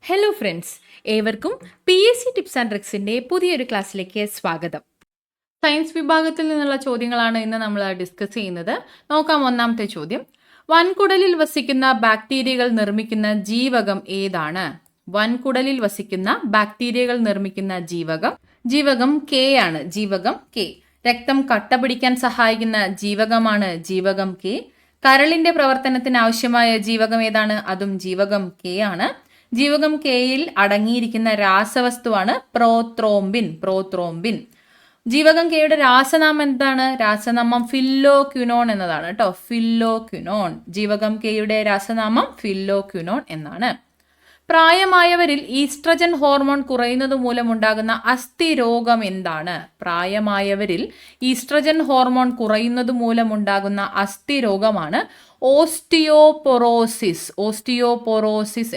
Hello friends, ഏവർക്കും PSC tips and ട്രിക്സിൻ്റെ പുതിയൊരു ക്ലാസ്സിലേക്ക് സ്വാഗതം. സയൻസ് വിഭാഗത്തിൽ നിന്നുള്ള ചോദ്യങ്ങളാണ് ഇന്ന് നമ്മൾ ഡിസ്കസ് ചെയ്യുന്നത്. നോക്കാം ഒന്നാമത്തെ ചോദ്യം. വൻകുടലിൽ വസിക്കുന്ന ബാക്ടീരിയകൾ നിർമ്മിക്കുന്ന ജീവകം ഏതാണ്? വൻകുടലിൽ വസിക്കുന്ന ബാക്ടീരിയകൾ നിർമ്മിക്കുന്ന ജീവകം K ആണ്. ജീവകം K. രക്തം കട്ട പിടിക്കാൻ സഹായിക്കുന്ന ജീവകമാണ് ജീവകം K. കരളിന്റെ പ്രവർത്തനത്തിന് ആവശ്യമായ ജീവകം ഏതാണ്? അതും ജീവകം K ആണ്. ജീവകം കെയിൽ അടങ്ങിയിരിക്കുന്ന രാസവസ്തുവാണ് പ്രോത്രോംബിൻ. ജീവകം കെയുടെ രാസനാമം എന്താണ്? രാസനാമം ഫില്ലോക്വിനോൺ എന്നതാണ് കേട്ടോ. ഫില്ലോക്വിനോൺ. ജീവകം കെയുടെ രാസനാമം ഫില്ലോക്വിനോൺ എന്നാണ്. പ്രായമായവരിൽ ഈസ്ട്രജൻ ഹോർമോൺ കുറയുന്നത് മൂലമുണ്ടാകുന്ന അസ്ഥിരോഗം എന്താണ്? പ്രായമായവരിൽ ഈസ്ട്രജൻ ഹോർമോൺ കുറയുന്നത് മൂലമുണ്ടാകുന്ന അസ്ഥിരോഗമാണ് ഓസ്റ്റിയോപൊറോസിസ്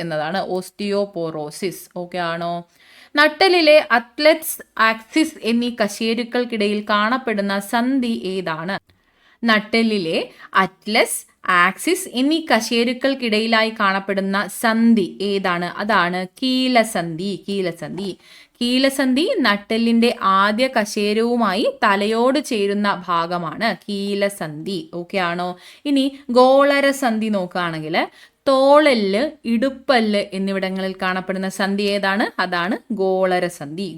എന്നതാണ്. ഓസ്റ്റിയോപൊറോസിസ്. ഓക്കെ ആണോ? നട്ടെല്ലിലെ അത്ലറ്റ്സ് ആക്സിസ് എന്നീ കശേരുക്കൾക്കിടയിൽ കാണപ്പെടുന്ന സന്ധി ഏതാണ്? നട്ടെല്ലിലെ അറ്റ്ലസ് ആക്സിസ് എന്നീ കശേരുക്കൾക്കിടയിലായി കാണപ്പെടുന്ന സന്ധി ഏതാണ്? അതാണ് കീലസന്ധി. കീലസന്ധി നട്ടെല്ലിന്റെ ആദ്യ കശേരുവുമായി തലയോട് ചേരുന്ന ഭാഗമാണ് കീലസന്ധി. ഓക്കെ ആണോ? ഇനി ഗോളരസന്ധി നോക്കുകയാണെങ്കിൽ തോളെല്ല്, ഇടുപ്പല്ല് എന്നിവിടങ്ങളിൽ കാണപ്പെടുന്ന സന്ധി ഏതാണ്? അതാണ് ഗോളരസന്ധി.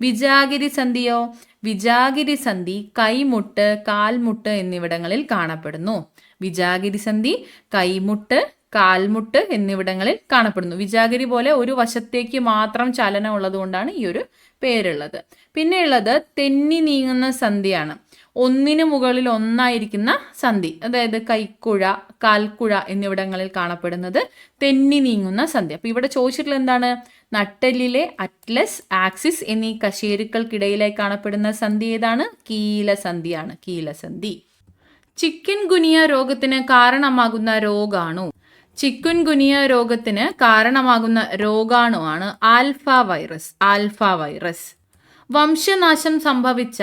വിജാഗിരി സന്ധിയോ? വിജാഗിരി സന്ധി കൈമുട്ട്, കാൽമുട്ട് എന്നിവിടങ്ങളിൽ കാണപ്പെടുന്നു. വിജാഗിരി സന്ധി കൈമുട്ട്, കാൽമുട്ട് എന്നിവിടങ്ങളിൽ കാണപ്പെടുന്നു. വിജാഗിരി പോലെ ഒരു വശത്തേക്ക് മാത്രം ചലനം ഉള്ളത് കൊണ്ടാണ് ഈ ഒരു പേരുള്ളത്. പിന്നെ ഉള്ളത് തെന്നി നീങ്ങുന്ന സന്ധിയാണ്. ഒന്നിനു മുകളിൽ ഒന്നായിരിക്കുന്ന സന്ധി, അതായത് കൈക്കുഴ, കാൽക്കുഴ എന്നിവിടങ്ങളിൽ കാണപ്പെടുന്നത് തെന്നി നീങ്ങുന്ന സന്ധി. അപ്പൊ ഇവിടെ ചോദിച്ചിട്ടുള്ള എന്താണ്? നട്ടെല്ലിലെ അറ്റ്ലസ് ആക്സിസ് എന്നീ കശേരുക്കൾക്കിടയിലായി കാണപ്പെടുന്ന സന്ധി ഏതാണ്? കീലസന്ധി. ചിക്കൻ ഗുനിയ രോഗത്തിന് കാരണമാകുന്ന രോഗാണു. ചിക്കുൻ ഗുനിയ രോഗത്തിന് കാരണമാകുന്ന രോഗാണുവാണ് ആൽഫ വൈറസ്. വംശനാശം സംഭവിച്ച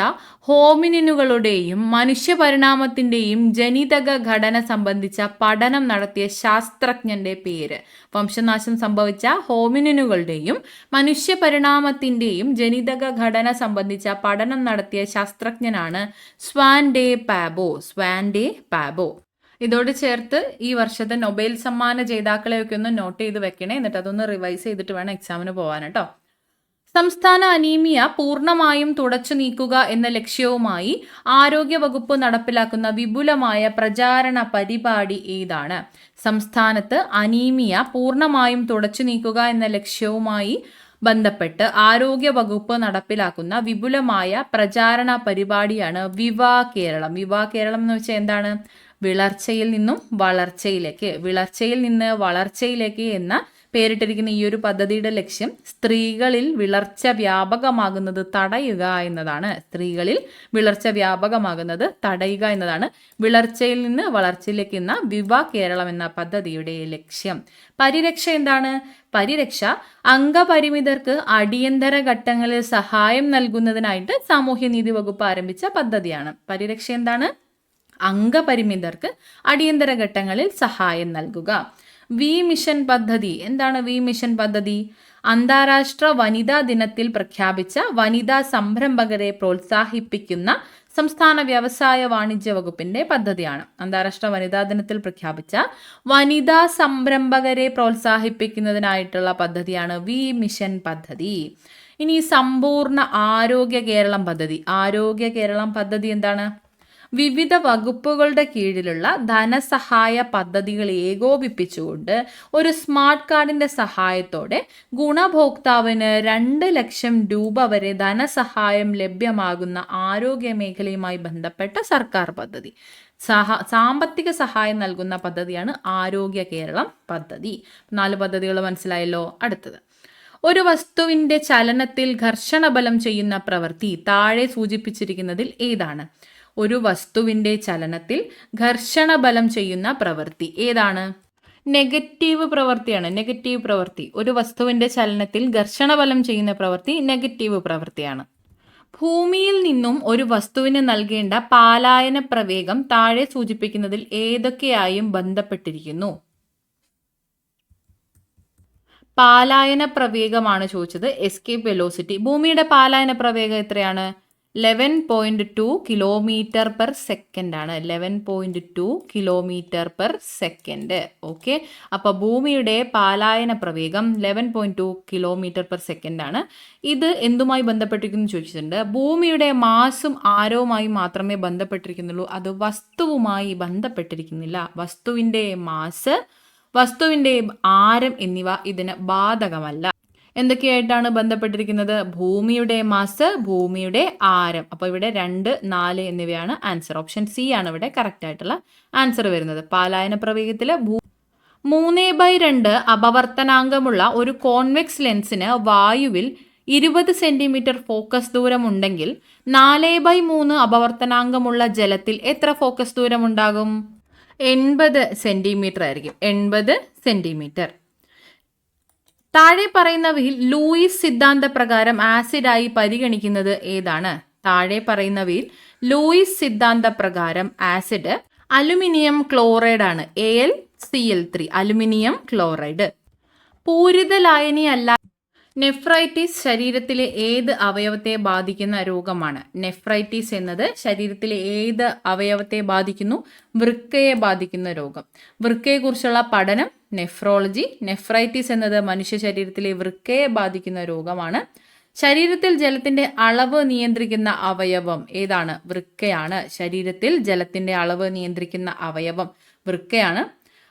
ഹോമിനിനുകളുടെയും മനുഷ്യപരിണാമത്തിന്റെയും ജനിതക ഘടന സംബന്ധിച്ച പഠനം നടത്തിയ ശാസ്ത്രജ്ഞന്റെ പേര്. വംശനാശം സംഭവിച്ച ഹോമിനിനുകളുടെയും മനുഷ്യപരിണാമത്തിന്റെയും ജനിതക ഘടന സംബന്ധിച്ച പഠനം നടത്തിയ ശാസ്ത്രജ്ഞനാണ് സ്വാൻഡേ പാബോ. ഇതോട് ചേർത്ത് ഈ വർഷത്തെ നൊബേൽ സമ്മാന ജേതാക്കളെയൊക്കെ ഒന്ന് നോട്ട് ചെയ്ത് വെക്കണേ. എന്നിട്ട് അതൊന്ന് റിവൈസ് ചെയ്തിട്ട് വേണം എക്സാമിന് പോകാൻ കേട്ടോ. സംസ്ഥാന അനീമിയ പൂർണ്ണമായും തുടച്ചു നീക്കുക എന്ന ലക്ഷ്യവുമായി ആരോഗ്യവകുപ്പ് നടപ്പിലാക്കുന്ന വിപുലമായ പ്രചാരണ പരിപാടി ഏതാണ്? സംസ്ഥാനത്ത് അനീമിയ പൂർണ്ണമായും തുടച്ചു നീക്കുക എന്ന ലക്ഷ്യവുമായി ബന്ധപ്പെട്ട് ആരോഗ്യവകുപ്പ് നടപ്പിലാക്കുന്ന വിപുലമായ പ്രചാരണ പരിപാടിയാണ് വിവാ കേരളം എന്ന് വെച്ചാൽ എന്താണ്? വിളർച്ചയിൽ നിന്ന് വളർച്ചയിലേക്ക് എന്ന പേരിട്ടിരിക്കുന്ന ഈ ഒരു പദ്ധതിയുടെ ലക്ഷ്യം സ്ത്രീകളിൽ വിളർച്ച വ്യാപകമാകുന്നത് തടയുക എന്നതാണ്. വിളർച്ചയിൽ നിന്ന് വളർച്ചയിലേക്ക് എന്ന വിവാ കേരളം എന്ന പദ്ധതിയുടെ ലക്ഷ്യം. പരിരക്ഷ എന്താണ്? പരിരക്ഷ അംഗപരിമിതർക്ക് അടിയന്തര ഘട്ടങ്ങളിൽ സഹായം നൽകുന്നതിനായിട്ട് സാമൂഹ്യനീതി വകുപ്പ് ആരംഭിച്ച പദ്ധതിയാണ്. പരിരക്ഷ എന്താണ്? അംഗപരിമിതർക്ക് അടിയന്തര ഘട്ടങ്ങളിൽ സഹായം നൽകുക. വി മിഷൻ പദ്ധതി എന്താണ്? വി മിഷൻ പദ്ധതി അന്താരാഷ്ട്ര വനിതാ ദിനത്തിൽ പ്രഖ്യാപിച്ച വനിതാ സംരംഭകരെ പ്രോത്സാഹിപ്പിക്കുന്ന സംസ്ഥാന വ്യവസായ വാണിജ്യ വകുപ്പിന്റെ പദ്ധതിയാണ്. അന്താരാഷ്ട്ര വനിതാ ദിനത്തിൽ പ്രഖ്യാപിച്ച വനിതാ സംരംഭകരെ പ്രോത്സാഹിപ്പിക്കുന്നതിനായിട്ടുള്ള പദ്ധതിയാണ് വി മിഷൻ പദ്ധതി. ഇനി സമ്പൂർണ്ണ ആരോഗ്യ കേരളം പദ്ധതി എന്താണ്? വിവിധ വകുപ്പുകളുടെ കീഴിലുള്ള ധനസഹായ പദ്ധതികൾ ഏകോപിപ്പിച്ചുകൊണ്ട് ഒരു സ്മാർട്ട് കാർഡിന്റെ സഹായത്തോടെ ഗുണഭോക്താവിന് 2 ലക്ഷം രൂപ വരെ ധനസഹായം ലഭ്യമാകുന്ന ആരോഗ്യ മേഖലയുമായി ബന്ധപ്പെട്ട സർക്കാർ പദ്ധതി. സാമ്പത്തിക സഹായം നൽകുന്ന പദ്ധതിയാണ് ആരോഗ്യ കേരളം പദ്ധതി. 4 പദ്ധതികൾ മനസ്സിലായല്ലോ. അടുത്തത്, ഒരു വസ്തുവിന്റെ ചലനത്തിൽ ഘർഷണബലം ചെയ്യുന്ന പ്രവൃത്തി താഴെ സൂചിപ്പിച്ചിരിക്കുന്നതിൽ ഏതാണ്? ഒരു വസ്തുവിന്റെ ചലനത്തിൽ ഘർഷണബലം ചെയ്യുന്ന പ്രവൃത്തി ഏതാണ്? നെഗറ്റീവ് പ്രവൃത്തി. ഒരു വസ്തുവിന്റെ ചലനത്തിൽ ഘർഷണബലം ചെയ്യുന്ന പ്രവൃത്തി നെഗറ്റീവ് പ്രവൃത്തിയാണ്. ഭൂമിയിൽ നിന്നും ഒരു വസ്തുവിന് നൽകേണ്ട പാലായന പ്രവേഗം താഴെ സൂചിപ്പിക്കുന്നതിൽ ഏതൊക്കെയായും ബന്ധപ്പെട്ടിരിക്കുന്നു? പാലായന പ്രവേഗമാണ് ചോദിച്ചത്. Escape velocity. ഭൂമിയുടെ പാലായന പ്രവേഗം എത്രയാണ്? 11.2 കിലോമീറ്റർ പെർ സെക്കൻഡ് ആണ്. 11.2 കിലോമീറ്റർ പെർ സെക്കൻഡ്. ഓക്കെ, അപ്പോൾ ഭൂമിയുടെ പാലായന പ്രവേഗം 11.2 കിലോമീറ്റർ പെർ സെക്കൻഡ് ആണ്. ഇത് എന്തുമായി ബന്ധപ്പെട്ടിരിക്കുന്നു ചോദിച്ചിട്ടുണ്ട്. ഭൂമിയുടെ മാസും ആരവുമായി മാത്രമേ ബന്ധപ്പെട്ടിരിക്കുന്നുള്ളൂ. അത് വസ്തുവുമായി ബന്ധപ്പെട്ടിരിക്കുന്നില്ല. വസ്തുവിൻ്റെ മാസ്, വസ്തുവിൻ്റെ ആരം എന്നിവ ഇതിന് ബാധകമല്ല. എന്തൊക്കെയായിട്ടാണ് ബന്ധപ്പെട്ടിരിക്കുന്നത്? ഭൂമിയുടെ മാസ്, ഭൂമിയുടെ ആരം. അപ്പോൾ ഇവിടെ 2, 4 എന്നിവയാണ് ആൻസർ. ഓപ്ഷൻ സി ആണ് ഇവിടെ കറക്റ്റ് ആയിട്ടുള്ള ആൻസർ വരുന്നത്. പാലായന പ്രവേഗത്തിൽ 3/2 അപവർത്തനാങ്കമുള്ള ഒരു കോൺവെക്സ് ലെൻസിന് വായുവിൽ 20 സെന്റിമീറ്റർ ഫോക്കസ് ദൂരം ഉണ്ടെങ്കിൽ 4/3 അപവർത്തനാങ്കമുള്ള ജലത്തിൽ എത്ര ഫോക്കസ് ദൂരം ഉണ്ടാകും? 80 സെന്റിമീറ്റർ ആയിരിക്കും. 80 സെന്റിമീറ്റർ. താഴെ പറയുന്നവയിൽ ലൂയിസ് സിദ്ധാന്ത പ്രകാരം ആസിഡായി പരിഗണിക്കുന്നത് ഏതാണ്? താഴെ പറയുന്നവയിൽ ലൂയിസ് സിദ്ധാന്ത പ്രകാരം ആസിഡ് അലുമിനിയം ക്ലോറൈഡ് ആണ്. AlCl3, aluminium chloride. പൂരിത ലായനി അല്ല. നെഫ്രൈറ്റിസ് ശരീരത്തിലെ ഏത് അവയവത്തെ ബാധിക്കുന്ന രോഗമാണ്? നെഫ്രൈറ്റിസ് എന്നത് ശരീരത്തിലെ ഏത് അവയവത്തെ ബാധിക്കുന്നു? വൃക്കയെ ബാധിക്കുന്ന രോഗം. വൃക്കയെക്കുറിച്ചുള്ള പഠനം നെഫ്രോളജി. നെഫ്രൈറ്റിസ് എന്നത് മനുഷ്യ ശരീരത്തിലെ വൃക്കയെ ബാധിക്കുന്ന രോഗമാണ്. ശരീരത്തിൽ ജലത്തിന്റെ അളവ് നിയന്ത്രിക്കുന്ന അവയവം ഏതാണ്? വൃക്കയാണ്. ശരീരത്തിൽ ജലത്തിന്റെ അളവ് നിയന്ത്രിക്കുന്ന അവയവം വൃക്കയാണ്.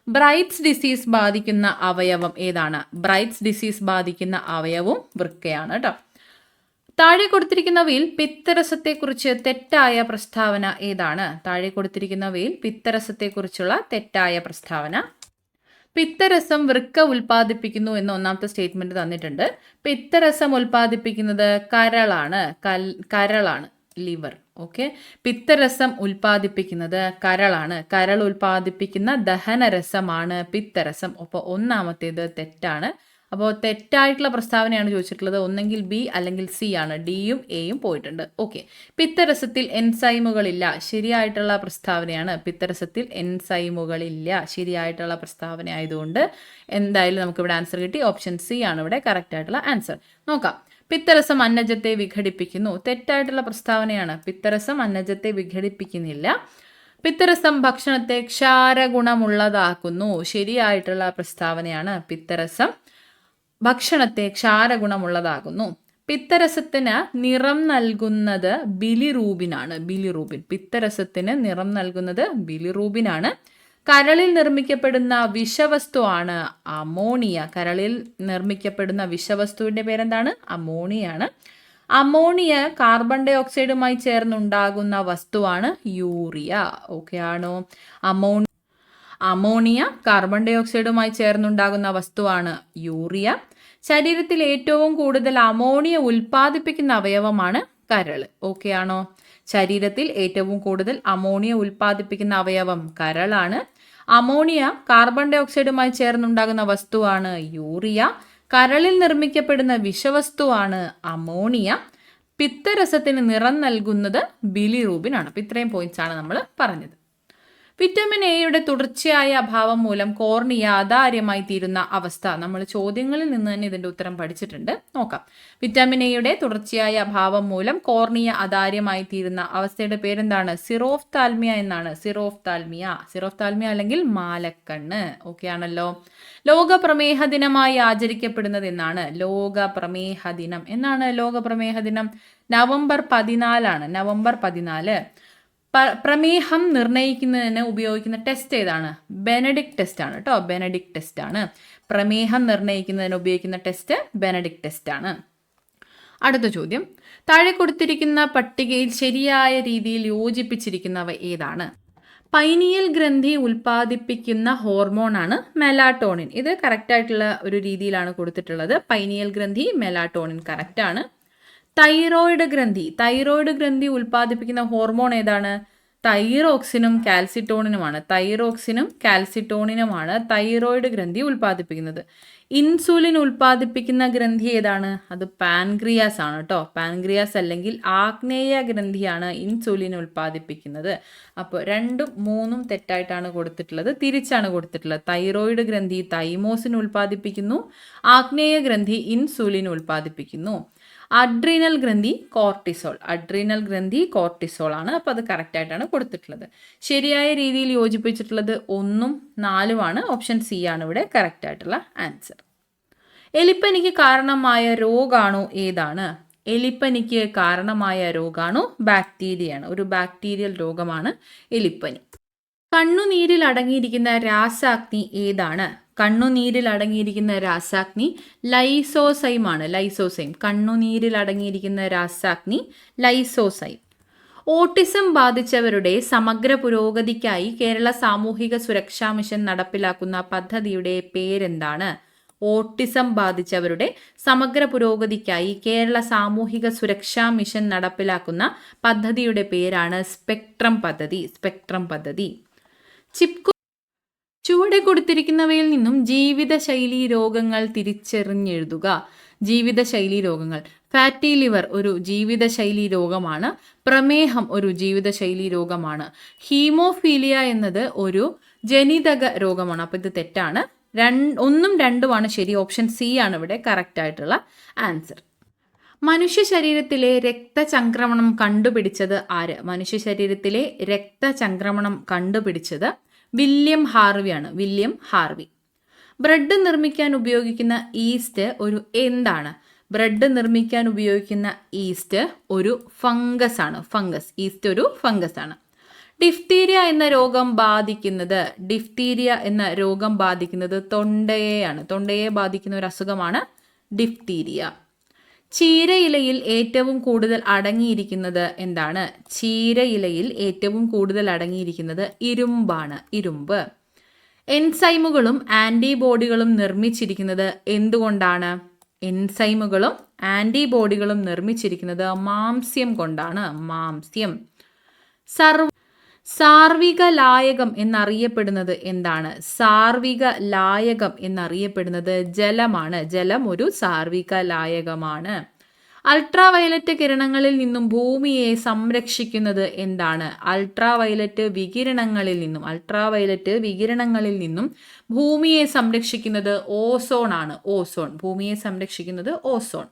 ബ്രൈറ്റ്സ് ഡിസീസ് ബാധിക്കുന്ന അവയവം ഏതാണ്? ബ്രൈറ്റ്സ് ഡിസീസ് ബാധിക്കുന്ന അവയവവും വൃക്കയാണ് കേട്ടോ. താഴെ കൊടുത്തിരിക്കുന്നവയിൽ പിത്തരസത്തെക്കുറിച്ച് തെറ്റായ പ്രസ്താവന ഏതാണ്? താഴെ കൊടുത്തിരിക്കുന്നവയിൽ പിത്തരസത്തെക്കുറിച്ചുള്ള തെറ്റായ പ്രസ്താവന. പിത്തരസം വൃക്ക ഉൽപ്പാദിപ്പിക്കുന്നു എന്ന ഒന്നാമത്തെ സ്റ്റേറ്റ്മെന്റ് തന്നിട്ടുണ്ട്. പിത്തരസം ഉൽപ്പാദിപ്പിക്കുന്നത് കരളാണ്. കരളാണ്, ലിവർ. ഓക്കെ, പിത്തരസം ഉൽപ്പാദിപ്പിക്കുന്നത് കരളാണ്. കരൾ ഉൽപ്പാദിപ്പിക്കുന്ന ദഹനരസമാണ് പിത്തരസം. അപ്പോൾ ഒന്നാമത്തേത് തെറ്റാണ്. അപ്പോൾ തെറ്റായിട്ടുള്ള പ്രസ്താവനയാണ് ചോദിച്ചിട്ടുള്ളത്. ഒന്നെങ്കിൽ ബി അല്ലെങ്കിൽ സി ആണ്. ഡിയും എയും പോയിട്ടുണ്ട്. ഓക്കെ, പിത്തരസത്തിൽ എൻസൈമുകളില്ല. ശരിയായിട്ടുള്ള പ്രസ്താവനയാണ്. പിത്തരസത്തിൽ എൻസൈമുകളില്ല. ശരിയായിട്ടുള്ള പ്രസ്താവന ആയതുകൊണ്ട് എന്തായാലും നമുക്കിവിടെ ആൻസർ കിട്ടി. ഓപ്ഷൻ സി ആണ് ഇവിടെ കറക്റ്റ് ആയിട്ടുള്ള ആൻസർ. നോക്കാം. പിത്തരസം അന്നജത്തെ വിഘടിപ്പിക്കുന്നു. തെറ്റായിട്ടുള്ള പ്രസ്താവനയാണ്. പിത്തരസം അന്നജത്തെ വിഘടിപ്പിക്കുന്നില്ല. പിത്തരസം ഭക്ഷണത്തെ ക്ഷാരഗുണമുള്ളതാക്കുന്നു. ശരിയായിട്ടുള്ള പ്രസ്താവനയാണ്. പിത്തരസം ഭക്ഷണത്തെ ക്ഷാരഗുണമുള്ളതാകുന്നു. പിത്തരസത്തിന് നിറം നൽകുന്നത് ബിലിറൂബിനാണ്. ബിലിറൂബിൻ. പിത്തരസത്തിന് നിറം നൽകുന്നത് ബിലിറൂബിനാണ്. കരളിൽ നിർമ്മിക്കപ്പെടുന്ന വിഷവസ്തു ആണ് അമോണിയ. കരളിൽ നിർമ്മിക്കപ്പെടുന്ന വിഷവസ്തുവിന്റെ പേരെന്താണ്? അമോണിയാണ്. അമോണിയ കാർബൺ ഡൈ ഓക്സൈഡുമായി ചേർന്നുണ്ടാകുന്ന വസ്തുവാണ് യൂറിയ. ഓക്കെ ആണോ? അമോണിയ കാർബൺ ഡൈ ഓക്സൈഡുമായി ചേർന്നുണ്ടാകുന്ന വസ്തുവാണ് യൂറിയ. ശരീരത്തിൽ ഏറ്റവും കൂടുതൽ അമോണിയ ഉൽപ്പാദിപ്പിക്കുന്ന അവയവമാണ് കരൾ. ഓക്കെ ആണോ? ശരീരത്തിൽ ഏറ്റവും കൂടുതൽ അമോണിയ ഉൽപ്പാദിപ്പിക്കുന്ന അവയവം കരളാണ്. അമോണിയ കാർബൺ ഡൈ ഓക്സൈഡുമായി ചേർന്നുണ്ടാകുന്ന വസ്തുവാണ് യൂറിയ. കരളിൽ നിർമ്മിക്കപ്പെടുന്ന വിഷവസ്തുവാണ് അമോണിയ. പിത്തരസത്തിന് നിറം നൽകുന്നത് ബിലിറൂബിൻ ആണ്. അപ്പോൾ ഇത്രയും പോയിന്റ്സ് ആണ് നമ്മൾ പറഞ്ഞത്. വിറ്റമിൻ എയുടെ തുടർച്ചയായ അഭാവം മൂലം കോർണിയ അതാര്യമായി തീരുന്ന അവസ്ഥ. നമ്മൾ ചോദ്യങ്ങളിൽ നിന്ന് തന്നെ ഇതിന്റെ ഉത്തരം പഠിച്ചിട്ടുണ്ട്. നോക്കാം. വിറ്റമിൻ എയുടെ തുടർച്ചയായ അഭാവം മൂലം കോർണിയ അതാര്യമായി തീരുന്ന അവസ്ഥയുടെ പേരെന്താണ്? സിറോഫ്താൽമിയ എന്നാണ്. സിറോഫ്താൽമിയ അല്ലെങ്കിൽ മാലക്കണ്ണ്. ഓക്കെ ആണല്ലോ. ലോക പ്രമേഹ ദിനമായി ആചരിക്കപ്പെടുന്നത് എന്നാണ്? ലോക പ്രമേഹ ദിനം എന്നാണ്. ലോക പ്രമേഹ ദിനം നവംബർ 14 ആണ്. നവംബർ 14. പ്രമേഹം നിർണ്ണയിക്കുന്നതിന് ഉപയോഗിക്കുന്ന ടെസ്റ്റ് ഏതാണ്? ബെനഡിക്ട് ടെസ്റ്റ് ആണ് കേട്ടോ. ബെനഡിക്ട് ടെസ്റ്റ് ആണ്. പ്രമേഹം നിർണ്ണയിക്കുന്നതിന് ഉപയോഗിക്കുന്ന ടെസ്റ്റ് ബെനഡിക്ട് ടെസ്റ്റ് ആണ്. അടുത്ത ചോദ്യം. താഴെ കൊടുത്തിരിക്കുന്ന പട്ടികയിൽ ശരിയായ രീതിയിൽ യോജിപ്പിച്ചിരിക്കുന്നവ ഏതാണ്? പൈനിയൽ ഗ്രന്ഥി ഉൽപ്പാദിപ്പിക്കുന്ന ഹോർമോണാണ് മെലാറ്റോണിൻ. ഇത് കറക്റ്റായിട്ടുള്ള ഒരു രീതിയിലാണ് കൊടുത്തിട്ടുള്ളത്. പൈനിയൽ ഗ്രന്ഥി, മെലാറ്റോണിൻ കറക്റ്റാണ്. തൈറോയിഡ് ഗ്രന്ഥി ഉൽപ്പാദിപ്പിക്കുന്ന ഹോർമോൺ ഏതാണ്? തൈറോക്സിനും കാൽസിറ്റോണിനുമാണ്. തൈറോക്സിനും കാൽസിറ്റോണിനുമാണ് തൈറോയിഡ് ഗ്രന്ഥി ഉൽപ്പാദിപ്പിക്കുന്നത്. ഇൻസുലിൻ ഉൽപ്പാദിപ്പിക്കുന്ന ഗ്രന്ഥി ഏതാണ്? അത് പാൻക്രിയാസ് ആണ് കേട്ടോ. പാൻക്രിയാസ് അല്ലെങ്കിൽ ആഗ്നേയ ഗ്രന്ഥിയാണ് ഇൻസുലിൻ ഉൽപ്പാദിപ്പിക്കുന്നത്. അപ്പോൾ 2ഉം 3ഉം തെറ്റായിട്ടാണ് കൊടുത്തിട്ടുള്ളത്, തിരിച്ചാണ് കൊടുത്തിട്ടുള്ളത്. തൈറോയിഡ് ഗ്രന്ഥി തൈമോസിൻ ഉൽപ്പാദിപ്പിക്കുന്നു, ആഗ്നേയ ഗ്രന്ഥി ഇൻസുലിൻ ഉൽപ്പാദിപ്പിക്കുന്നു. അഡ്രീനൽ ഗ്രന്ഥി കോർട്ടിസോൾ. അഡ്രീനൽ ഗ്രന്ഥി കോർട്ടിസോൾ ആണ്. അപ്പോൾ അത് കറക്റ്റായിട്ടാണ് കൊടുത്തിട്ടുള്ളത്. ശരിയായ രീതിയിൽ യോജിപ്പിച്ചിട്ടുള്ളത് 1ഉം 4ഉമാണ്. ഓപ്ഷൻ സി ആണ് ഇവിടെ കറക്റ്റായിട്ടുള്ള ആൻസർ. എലിപ്പനിക്ക് കാരണമായ രോഗാണു ഏതാണ്? എലിപ്പനിക്ക് കാരണമായ രോഗാണു ബാക്ടീരിയയാണ്. ഒരു ബാക്ടീരിയൽ രോഗമാണ് എലിപ്പനി. കണ്ണുനീരിൽ അടങ്ങിയിരിക്കുന്ന രാസാഗ്നി ഏതാണ്? കണ്ണുനീരിൽ അടങ്ങിയിരിക്കുന്ന രാസാഗ്നി ലൈസോസൈം ആണ്. ലൈസോസൈം. കണ്ണുനീരിൽ അടങ്ങിയിരിക്കുന്ന രാസാഗ്നി ലൈസോസൈം. ഓട്ടിസം ബാധിച്ചവരുടെ സമഗ്ര പുരോഗതിക്കായി കേരള സാമൂഹിക സുരക്ഷാ മിഷൻ നടപ്പിലാക്കുന്ന പദ്ധതിയുടെ പേരെന്താണ്? ഓട്ടിസം ബാധിച്ചവരുടെ സമഗ്ര പുരോഗതിക്കായി കേരള സാമൂഹിക സുരക്ഷാ മിഷൻ നടപ്പിലാക്കുന്ന പദ്ധതിയുടെ പേരാണ് സ്പെക്ട്രം പദ്ധതി. സ്പെക്ട്രം പദ്ധതി. ചുവടെ കൊടുത്തിരിക്കുന്നവയിൽ നിന്നും ജീവിതശൈലി രോഗങ്ങൾ തിരിച്ചറിഞ്ഞെഴുതുക. ജീവിതശൈലി രോഗങ്ങൾ. ഫാറ്റി ലിവർ ഒരു ജീവിതശൈലി രോഗമാണ്. പ്രമേഹം ഒരു ജീവിതശൈലി രോഗമാണ്. ഹീമോഫീലിയ എന്നത് ഒരു ജനിതക രോഗമാണ്. അപ്പോൾ ഇത് തെറ്റാണ്. 1ഉം 2ഉമാണ് ശരി. ഓപ്ഷൻ സി ആണ് ഇവിടെ കറക്റ്റ് ആയിട്ടുള്ള ആൻസർ. മനുഷ്യ ശരീരത്തിലെ രക്തചംക്രമണം കണ്ടുപിടിച്ചത് ആര്? മനുഷ്യ ശരീരത്തിലെ രക്തചംക്രമണം കണ്ടുപിടിച്ചത് വില്യം ഹാർവിയാണ്. William Harvey. ബ്രെഡ് നിർമ്മിക്കാൻ ഉപയോഗിക്കുന്ന ഈസ്റ്റ് ഒരു എന്താണ്? ബ്രെഡ് നിർമ്മിക്കാൻ ഉപയോഗിക്കുന്ന ഈസ്റ്റ് ഒരു ഫംഗസ് ആണ്. ഫംഗസ്. ഈസ്റ്റ് ഒരു ഫംഗസ് ആണ്. ഡിഫ്തീരിയ എന്ന രോഗം ബാധിക്കുന്നത് തൊണ്ടയെയാണ്. തൊണ്ടയെ ബാധിക്കുന്ന ഒരു അസുഖമാണ് ഡിഫ്തീരിയ. ചീരയിലയിൽ ഏറ്റവും കൂടുതൽ അടങ്ങിയിരിക്കുന്നത് എന്താണ്? ചീരയിലയിൽ ഏറ്റവും കൂടുതൽ അടങ്ങിയിരിക്കുന്നത് ഇരുമ്പാണ്. ഇരുമ്പ്. എൻസൈമുകളും ആന്റിബോഡികളും നിർമ്മിച്ചിരിക്കുന്നത് എന്തുകൊണ്ടാണ്? എൻസൈമുകളും ആന്റിബോഡികളും നിർമ്മിച്ചിരിക്കുന്നത് മാംസ്യം കൊണ്ടാണ്. മാംസ്യം. സാർവിക ലായകം എന്നറിയപ്പെടുന്നത് എന്താണ്? സാർവിക ലായകം എന്നറിയപ്പെടുന്നത് ജലമാണ്. ജലം ഒരു സാർവിക ലായകമാണ്. അൾട്രാവയലറ്റ് കിരണങ്ങളിൽ നിന്നും ഭൂമിയെ സംരക്ഷിക്കുന്നത് എന്താണ്? അൾട്രാവയലറ്റ് വികിരണങ്ങളിൽ നിന്നും ഭൂമിയെ സംരക്ഷിക്കുന്നത് ഓസോൺ ആണ്. ഓസോൺ. ഭൂമിയെ സംരക്ഷിക്കുന്നത് ഓസോൺ.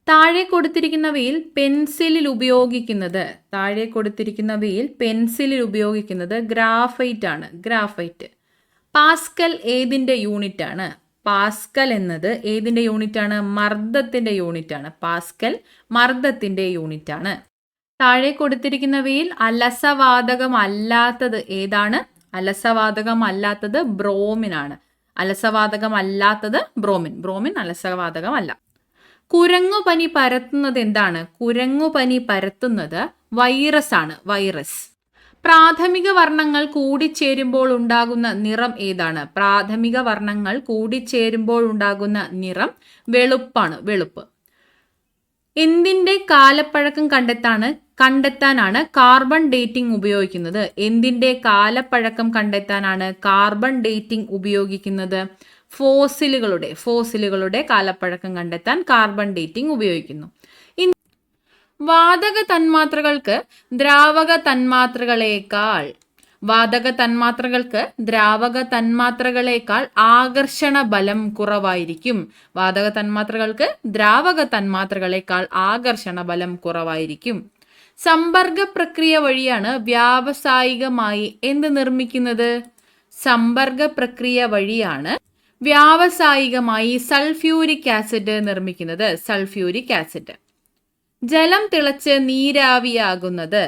താഴെ കൊടുത്തിരിക്കുന്നവയിൽ പെൻസിലിൽ ഉപയോഗിക്കുന്നത് ഗ്രാഫൈറ്റ് ആണ്. ഗ്രാഫൈറ്റ്. പാസ്കൽ ഏതിൻ്റെ യൂണിറ്റ് ആണ്? പാസ്കൽ എന്നത് ഏതിൻ്റെ യൂണിറ്റ് ആണ്? മർദ്ദത്തിൻ്റെ യൂണിറ്റ് ആണ്. പാസ്കൽ മർദ്ദത്തിൻ്റെ യൂണിറ്റ് ആണ്. താഴെ കൊടുത്തിരിക്കുന്നവയിൽ അലസവാതകമല്ലാത്തത് ഏതാണ്? അലസവാതകമല്ലാത്തത് ബ്രോമിൻ ആണ്. അലസവാതകമല്ലാത്തത് ബ്രോമിൻ. ബ്രോമിൻ അലസവാതകമല്ല. കുരങ്ങുപനി പരത്തുന്നത് എന്താണ്? കുരങ്ങുപനി പരത്തുന്നത് വൈറസ് ആണ്. വൈറസ്. പ്രാഥമിക വർണ്ണങ്ങൾ കൂടിച്ചേരുമ്പോൾ ഉണ്ടാകുന്ന നിറം ഏതാണ്? പ്രാഥമിക വർണ്ണങ്ങൾ കൂടിച്ചേരുമ്പോൾ ഉണ്ടാകുന്ന നിറം വെളുപ്പാണ്. വെളുപ്പ്. എന്തിന്റെ കാലപ്പഴക്കം കണ്ടെത്താനാണ് കാർബൺ ഡേറ്റിംഗ് ഉപയോഗിക്കുന്നത്? എന്തിന്റെ കാലപ്പഴക്കം കണ്ടെത്താനാണ് കാർബൺ ഡേറ്റിംഗ് ഉപയോഗിക്കുന്നത്? ഫോസിലുകളുടെ കാലപ്പഴക്കം കണ്ടെത്താൻ കാർബൺ ഡേറ്റിംഗ് ഉപയോഗിക്കുന്നു. വാതക തന്മാത്രകൾക്ക് ദ്രാവക തന്മാത്രകളേക്കാൾ ആകർഷണ ബലം കുറവായിരിക്കും. വാതക തന്മാത്രകൾക്ക് ദ്രാവക തന്മാത്രകളേക്കാൾ ആകർഷണ ബലം കുറവായിരിക്കും. സമ്പർക്ക പ്രക്രിയ വഴിയാണ് വ്യാവസായികമായി എന്ത് നിർമ്മിക്കുന്നത്? സമ്പർക്ക പ്രക്രിയ വഴിയാണ് വ്യാവസായികമായി സൾഫ്യൂരിക് ആസിഡ് നിർമ്മിക്കുന്നത്. Sulphuric acid. ജലം തിളച്ച് നീരാവിയാകുന്നത്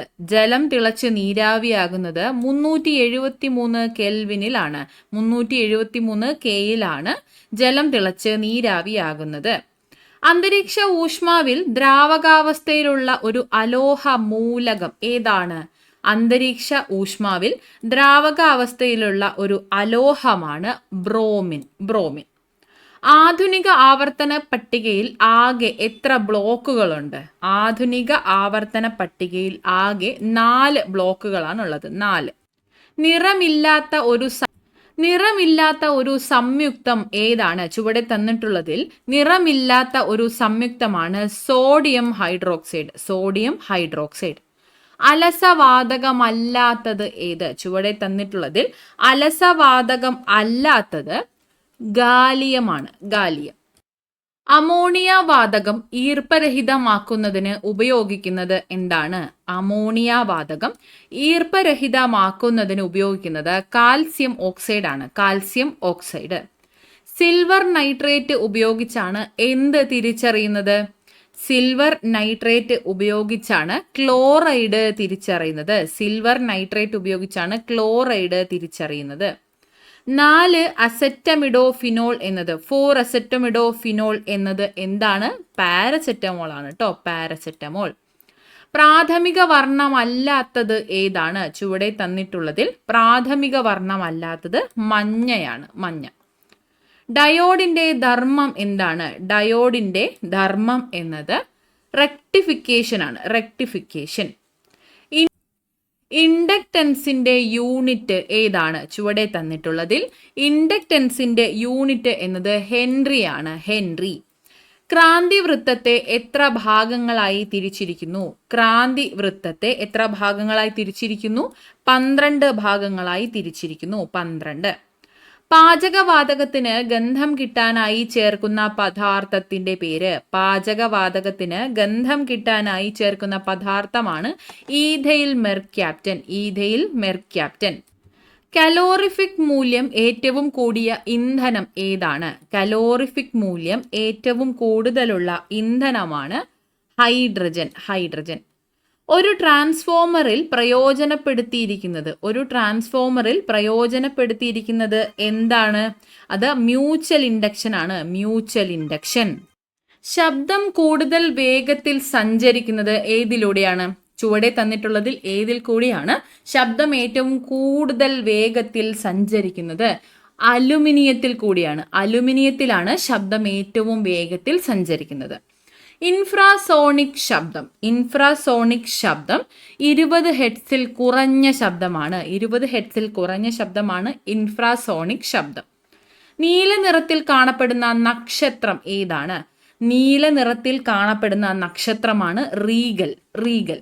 373 കെൽവിനിലാണ്. 373 കെയിലാണ് ജലം തിളച്ച് നീരാവിയാകുന്നത്. അന്തരീക്ഷ ഊഷ്മാവിൽ ദ്രാവകാവസ്ഥയിലുള്ള ഒരു അലോഹ മൂലകം ഏതാണ്? അന്തരീക്ഷ ഊഷ്മാവിൽ ദ്രാവകാവസ്ഥയിലുള്ള ഒരു അലോഹമാണ് ബ്രോമിൻ. ആധുനിക ആവർത്തന പട്ടികയിൽ ആകെ എത്ര ബ്ലോക്കുകളുണ്ട്? ആധുനിക ആവർത്തന പട്ടികയിൽ ആകെ 4 ബ്ലോക്കുകളാണുള്ളത്. 4. നിറമില്ലാത്ത ഒരു സംയുക്തം ഏതാണ്? ചുവടെ തന്നിട്ടുള്ളതിൽ നിറമില്ലാത്ത ഒരു സംയുക്തമാണ് സോഡിയം ഹൈഡ്രോക്സൈഡ്. Sodium hydroxide. അലസവാതകമല്ലാത്തത് ഏത്? ചുവടെ തന്നിട്ടുള്ളതിൽ അലസവാതകം അല്ലാത്തത് ഗാലിയമാണ്. ഗാലിയം. അമോണിയ വാതകം ഈർപ്പരഹിതമാക്കുന്നതിന് ഉപയോഗിക്കുന്നത് എന്താണ്? അമോണിയ വാതകം ഈർപ്പരഹിതമാക്കുന്നതിന് ഉപയോഗിക്കുന്നത് കാൽസ്യം ഓക്സൈഡ് ആണ്. Calcium oxide. സിൽവർ നൈട്രേറ്റ് ഉപയോഗിച്ചാണ് എന്ത് തിരിച്ചറിയുന്നത്? സിൽവർ നൈട്രേറ്റ് ഉപയോഗിച്ചാണ് ക്ലോറൈഡ് തിരിച്ചറിയുന്നത്. സിൽവർ നൈട്രേറ്റ് ഉപയോഗിച്ചാണ് ക്ലോറൈഡ് തിരിച്ചറിയുന്നത്. 4 അസെറ്റമിഡോഫിനോൾ എന്നത് 4 അസെറ്റമിഡോഫിനോൾ എന്നത് എന്താണ്? പാരസെറ്റമോൾ ആണ് കേട്ടോ. പാരസെറ്റമോൾ. പ്രാഥമിക വർണ്ണമല്ലാത്തത് ഏതാണ്? ചുവടെ തന്നിട്ടുള്ളതിൽ പ്രാഥമിക വർണ്ണമല്ലാത്തത് മഞ്ഞയാണ്. മഞ്ഞ. ഡയോഡിന്റെ ധർമ്മം എന്താണ്? ഡയോഡിന്റെ ധർമ്മം എന്നത് റെക്ടിഫിക്കേഷൻ ആണ്. റെക്ടിഫിക്കേഷൻ. ഇൻഡക്റ്റൻസിന്റെ യൂണിറ്റ് ഏതാണ്? ചുവടെ തന്നിട്ടുള്ളതിൽ ഇൻഡക്റ്റൻസിന്റെ യൂണിറ്റ് എന്നത് ഹെൻറി ആണ്. ഹെൻറി. ക്രാന്തി വൃത്തത്തെ എത്ര ഭാഗങ്ങളായി തിരിച്ചിരിക്കുന്നു? ക്രാന്തി വൃത്തത്തെ എത്ര ഭാഗങ്ങളായി തിരിച്ചിരിക്കുന്നു? 12 ഭാഗങ്ങളായി തിരിച്ചിരിക്കുന്നു. 12. പാചകവാതകത്തിന് ഗന്ധം കിട്ടാനായി ചേർക്കുന്ന പദാർത്ഥത്തിന്റെ പേര്? പാചകവാതകത്തിന് ഗന്ധം കിട്ടാനായി ചേർക്കുന്ന പദാർത്ഥമാണ് ethyl mercaptan. Ethyl mercaptan. Calorific മൂല്യം ഏറ്റവും കൂടിയ ഇന്ധനം ഏതാണ്? കലോറിഫിക് മൂല്യം ഏറ്റവും കൂടുതലുള്ള ഇന്ധനമാണ് ഹൈഡ്രജൻ. ഹൈഡ്രജൻ. ഒരു ട്രാൻസ്ഫോമറിൽ പ്രയോജനപ്പെടുത്തിയിരിക്കുന്നത് എന്താണ്? അത് മ്യൂച്വൽ ഇൻഡക്ഷൻ ആണ്. Mutual induction. ശബ്ദം കൂടുതൽ വേഗത്തിൽ സഞ്ചരിക്കുന്നത് ഏതിലൂടെയാണ്? ചുവടെ തന്നിട്ടുള്ളതിൽ ഏതിൽ കൂടിയാണ് ശബ്ദം ഏറ്റവും കൂടുതൽ വേഗത്തിൽ സഞ്ചരിക്കുന്നത്? അലുമിനിയത്തിൽ കൂടിയാണ്. അലുമിനിയത്തിലാണ് ശബ്ദം ഏറ്റവും വേഗത്തിൽ സഞ്ചരിക്കുന്നത്. ഇൻഫ്രാസോണിക് ശബ്ദം. ഇൻഫ്രാസോണിക് ശബ്ദം 20 ഹെർട്സിൽ കുറഞ്ഞ ശബ്ദമാണ്. 20 ഹെർട്സിൽ കുറഞ്ഞ ശബ്ദമാണ് ഇൻഫ്രാസോണിക് ശബ്ദം. നീല നിറത്തിൽ കാണപ്പെടുന്ന നക്ഷത്രം ഏതാണ്? നീല നിറത്തിൽ കാണപ്പെടുന്ന നക്ഷത്രമാണ് റീഗൽ. റീഗൽ.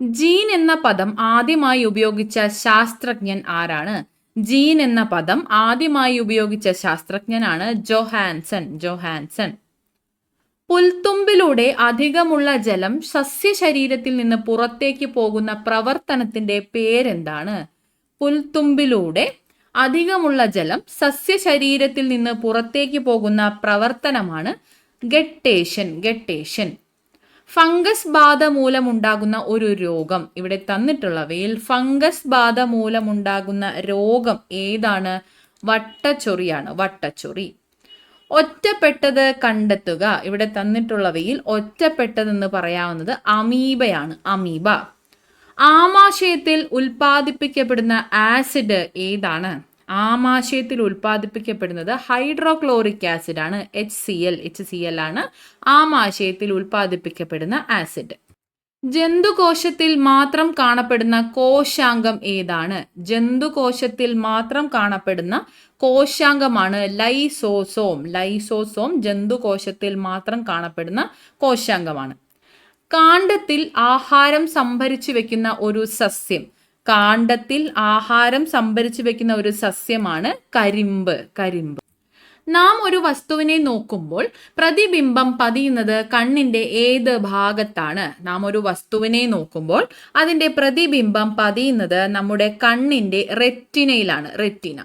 ജീൻ എന്ന പദം ആദ്യമായി ഉപയോഗിച്ച ശാസ്ത്രജ്ഞൻ ആരാണ്? ജീൻ എന്ന പദം ആദ്യമായി ഉപയോഗിച്ച ശാസ്ത്രജ്ഞനാണ് ജോഹാൻസൺ. ജോഹാൻസൺ. പുൽത്തുമ്പിലൂടെ അധികമുള്ള ജലം സസ്യശരീരത്തിൽ നിന്ന് പുറത്തേക്ക് പോകുന്ന പ്രവർത്തനത്തിന്റെ പേരെന്താണ്? പുൽത്തുമ്പിലൂടെ അധികമുള്ള ജലം സസ്യശരീരത്തിൽ നിന്ന് പുറത്തേക്ക് പോകുന്ന പ്രവർത്തനമാണ് ഗട്ടേഷൻ. ഗട്ടേഷൻ. ഫംഗസ് ബാധ മൂലമുണ്ടാകുന്ന ഒരു രോഗം. ഇവിടെ തന്നിട്ടുള്ളവയിൽ ഫംഗസ് ബാധ മൂലമുണ്ടാകുന്ന രോഗം ഏതാണ്? വട്ടച്ചൊറിയാണ്. വട്ടച്ചൊറി. ഒറ്റപ്പെട്ടത് കണ്ടെത്തുക. ഇവിടെ തന്നിട്ടുള്ളവയിൽ ഒറ്റപ്പെട്ടതെന്ന് പറയാവുന്നത് അമീബയാണ്. അമീബ. ആമാശയത്തിൽ ഉൽപ്പാദിപ്പിക്കപ്പെടുന്ന ആസിഡ് ഏതാണ്? ആമാശയത്തിൽ ഉൽപ്പാദിപ്പിക്കപ്പെടുന്നത് ഹൈഡ്രോക്ലോറിക് ആസിഡ് ആണ്. HCl ആണ് ആമാശയത്തിൽ ഉൽപ്പാദിപ്പിക്കപ്പെടുന്ന ആസിഡ്. ജന്തുകോശത്തിൽ മാത്രം കാണപ്പെടുന്ന കോശാംഗം ഏതാണ്? ജന്തുകോശത്തിൽ മാത്രം കാണപ്പെടുന്ന കോശാംഗമാണ് ലൈസോസോം. ലൈസോസോം ജന്തുകോശത്തിൽ മാത്രം കാണപ്പെടുന്ന കോശാംഗമാണ്. കാണ്ഡത്തിൽ ആഹാരം സംഭരിച്ചു വെക്കുന്ന ഒരു സസ്യം. കാണ്ഡത്തിൽ ആഹാരം സംഭരിച്ചു വെക്കുന്ന ഒരു സസ്യമാണ് കരിമ്പ്. കരിമ്പ്. നാം ഒരു വസ്തുവിനെ നോക്കുമ്പോൾ പ്രതിബിംബം പതിയുന്നത് കണ്ണിന്റെ ഏത് ഭാഗത്താണ്? നാം ഒരു വസ്തുവിനെ നോക്കുമ്പോൾ അതിന്റെ പ്രതിബിംബം പതിയുന്നത് നമ്മുടെ കണ്ണിന്റെ റെറ്റിനയിലാണ്. റെറ്റിന.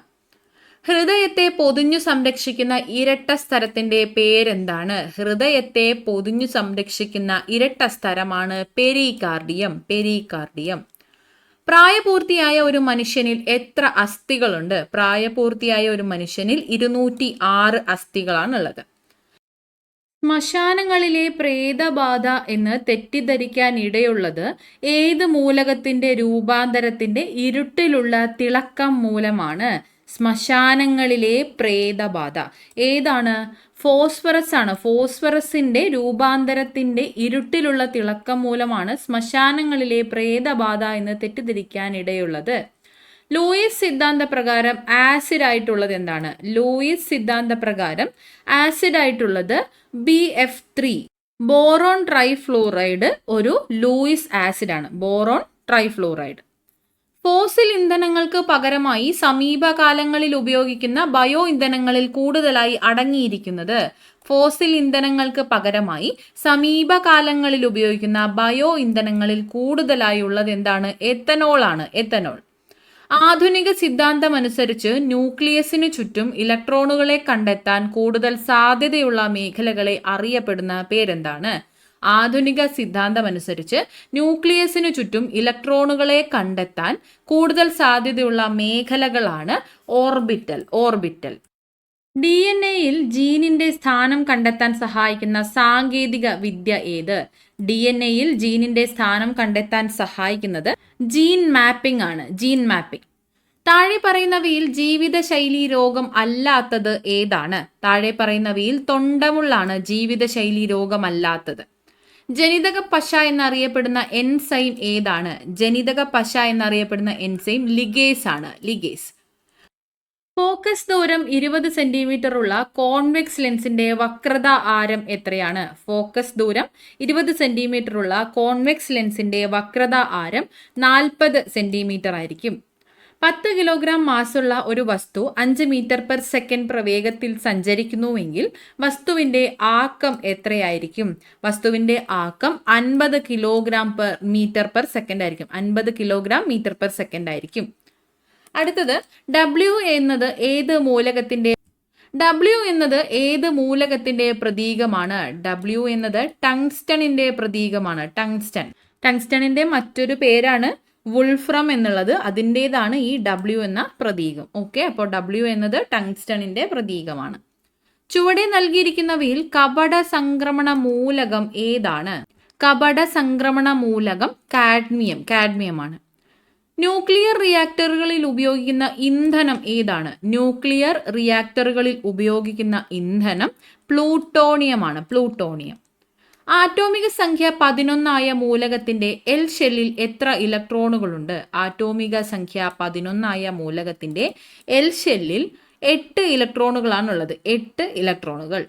ഹൃദയത്തെ പൊതിഞ്ഞു സംരക്ഷിക്കുന്ന ഇരട്ട സ്ഥലത്തിന്റെ പേരെന്താണ്? ഹൃദയത്തെ പൊതിഞ്ഞു സംരക്ഷിക്കുന്ന ഇരട്ട സ്ഥലമാണ് പെരികാർഡിയം. പെരികാർഡിയം. പ്രായപൂർത്തിയായ ഒരു മനുഷ്യനിൽ എത്ര അസ്ഥികളുണ്ട്? പ്രായപൂർത്തിയായ ഒരു മനുഷ്യനിൽ 206 അസ്ഥികളാണുള്ളത്. ശ്മശാനങ്ങളിലെ പ്രേതബാധ എന്ന് തെറ്റിദ്ധരിക്കാൻ ഇടയുള്ളത് ഏത് മൂലകത്തിന്റെ രൂപാന്തരത്തിന്റെ ഇരുട്ടിലുള്ള തിളക്കം മൂലമാണ്? ശ്മശാനങ്ങളിലെ പ്രേതബാധ. ഏതാണ്? ഫോസ്ഫറസ് ആണ്. ഫോസ്ഫറസിന്റെ രൂപാന്തരത്തിന്റെ ഇരുട്ടിലുള്ള തിളക്കം മൂലമാണ് ശ്മശാനങ്ങളിലെ പ്രേതബാധ എന്ന് തെറ്റിദ്ധരിക്കാൻ ഇടയുള്ളത്. ലൂയിസ് സിദ്ധാന്ത പ്രകാരം ആസിഡ് ആയിട്ടുള്ളത് എന്താണ്? ലൂയിസ് സിദ്ധാന്ത പ്രകാരം ആസിഡ് ആയിട്ടുള്ളത് BF3, ബോറോൺ ട്രൈഫ്ലൂറൈഡ് ഒരു ലൂയിസ് ആസിഡ് ആണ്. ബോറോൺ ട്രൈഫ്ലൂറൈഡ്. ഫോസിൽ ഇന്ധനങ്ങൾക്ക് പകരമായി സമീപകാലങ്ങളിൽ ഉപയോഗിക്കുന്ന ബയോ ഇന്ധനങ്ങളിൽ കൂടുതലായി അടങ്ങിയിരിക്കുന്നത്. ഫോസിൽ ഇന്ധനങ്ങൾക്ക് പകരമായി സമീപകാലങ്ങളിൽ ഉപയോഗിക്കുന്ന ബയോ ഇന്ധനങ്ങളിൽ കൂടുതലായി ഉള്ളത് എന്താണ്? എത്തനോൾ ആണ്. എത്തനോൾ. ആധുനിക സിദ്ധാന്തമനുസരിച്ച് ന്യൂക്ലിയസിനു ചുറ്റും ഇലക്ട്രോണുകളെ കണ്ടെത്താൻ കൂടുതൽ സാധ്യതയുള്ള മേഖലകളെ അറിയപ്പെടുന്ന പേരെന്താണ്? ആധുനിക സിദ്ധാന്തമനുസരിച്ച് ന്യൂക്ലിയസിനു ചുറ്റും ഇലക്ട്രോണുകളെ കണ്ടെത്താൻ കൂടുതൽ സാധ്യതയുള്ള മേഖലകളാണ് ഓർബിറ്റൽ. DNA-യിൽ ജീനിന്റെ സ്ഥാനം കണ്ടെത്താൻ സഹായിക്കുന്ന സാങ്കേതിക വിദ്യ ഏത്? DNA-യിൽ ജീനിന്റെ സ്ഥാനം കണ്ടെത്താൻ സഹായിക്കുന്നത് ജീൻ മാപ്പിംഗ് ആണ്. Gene mapping. താഴെ പറയുന്നവയിൽ ജീവിതശൈലി രോഗം അല്ലാത്തത് ഏതാണ്? താഴെ പറയുന്നവയിൽ തൊണ്ടമുള്ളാണ് ജീവിതശൈലി രോഗമല്ലാത്തത്. ജനിതക പശ എന്നറിയപ്പെടുന്ന എൻസൈം ഏതാണ്? ജനിതക പശ എന്നറിയപ്പെടുന്ന എൻസൈം ലിഗേസ് ആണ്. ലിഗേസ്. ഫോക്കസ് ദൂരം 20 സെന്റിമീറ്റർ ഉള്ള കോൺവെക്സ് ലെൻസിന്റെ വക്രത ആരം എത്രയാണ്? ഫോക്കസ് ദൂരം 20 സെന്റിമീറ്റർ ഉള്ള കോൺവെക്സ് ലെൻസിന്റെ വക്രത ആരം 40 സെന്റിമീറ്റർ ആയിരിക്കും. 10 കിലോഗ്രാം മാസുള്ള ഒരു വസ്തു 5 മീറ്റർ പെർ സെക്കൻഡ് പ്രവേഗത്തിൽ സഞ്ചരിക്കുന്നുവെങ്കിൽ വസ്തുവിന്റെ ആക്കം എത്രയായിരിക്കും? വസ്തുവിന്റെ ആക്കം 50 കിലോഗ്രാം മീറ്റർ പെർ സെക്കൻഡ് ആയിരിക്കും. 50 കിലോഗ്രാം മീറ്റർ പെർ സെക്കൻഡ് ആയിരിക്കും. അടുത്തത് W എന്നത് ഏത് മൂലകത്തിന്റെ പ്രതീകമാണ്? W എന്നത് ടങ്സ്റ്റണിന്റെ പ്രതീകമാണ്. ടങ്സ്റ്റണിന്റെ മറ്റൊരു പേരാണ് വുൾഫ്രം എന്നുള്ളത്. അതിൻ്റെതാണ് ഈ W എന്ന പ്രതീകം. ഓക്കെ, അപ്പോൾ W എന്നത് ടങ്സ്റ്റണിന്റെ പ്രതീകമാണ്. ചുവടെ നൽകിയിരിക്കുന്നവയിൽ കപട സംക്രമണ മൂലകം ഏതാണ്? കപട സംക്രമണ മൂലകം കാഡ്മിയമാണ്. ന്യൂക്ലിയർ റിയാക്ടറുകളിൽ ഉപയോഗിക്കുന്ന ഇന്ധനം ഏതാണ്? ന്യൂക്ലിയർ റിയാക്ടറുകളിൽ ഉപയോഗിക്കുന്ന ഇന്ധനം പ്ലൂട്ടോണിയമാണ്. പ്ലൂട്ടോണിയം. ആറ്റോമിക സംഖ്യ 11 ആയ മൂലകത്തിന്റെ L ഷെല്ലിൽ എത്ര ഇലക്ട്രോണുകളുണ്ട്? ആറ്റോമിക സംഖ്യ 11 ആയ മൂലകത്തിന്റെ L ഷെല്ലിൽ 8 ഇലക്ട്രോണുകളാണുള്ളത്. 8 ഇലക്ട്രോണുകൾ.